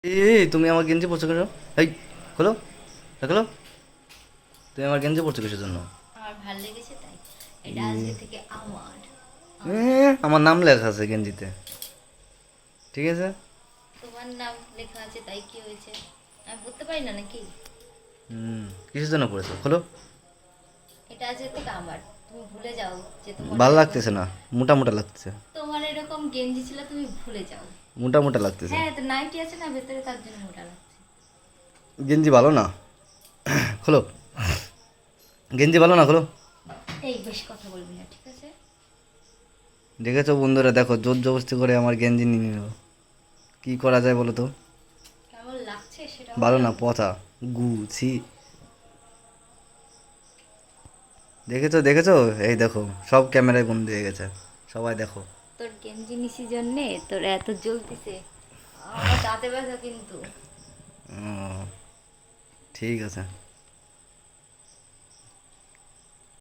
তুমি আমার গেঞ্জি পরছো কেন? এই খোলো, খোলো। তুমি আমার গেঞ্জি পরছো কিসের জন্য? আমার ভাল লেগেছে তাই। এটা আজকে থেকে আমার। আমার নাম লেখা আছে গেঞ্জিতে, ঠিক আছে। তোমার নাম লেখা আছে তাই কি হয়েছে? আমি পড়তে পারি না নাকি? হুম, কিসের জন্য পড়েছো? খোলো। এটা আজকে থেকে আমার। তুমি ভুলে যাও যে তোমার ভাল এরকম লাগতেছে না, মোটা মোটা লাগতেছে। তোমার এরকম গেঞ্জি ছিল, তুমি ভুলে যাও। মোটা মোটা লাগতেছে। হ্যাঁ, তো নাইটি আছে না ভেতরে, তার জন্য মোটা লাগছে। গেঞ্জি ভালো না, খোলো। গেঞ্জি ভালো না, খোলো। এই বেশি কথা বলবি না, ঠিক আছে? দেখেছো বন্ধুরা, দেখো জোর জবরদস্তি করে আমার গেঞ্জি নিয়ে নিল। কি করা যায় বলো তো? কেমন লাগছে সেটা ভালো বলো। না, পচা, গু, ছি। দেখেছো দেখেছো, এই দেখো, সব ক্যামেরায় বন্দি হয়ে গেছে, সবাই দেখো। তোর গেঞ্জি নিছি জন্যে তোর এত জ্বলতেছে। আমার দাঁতে ব্যথা কিন্তু। ও, ঠিক আছে।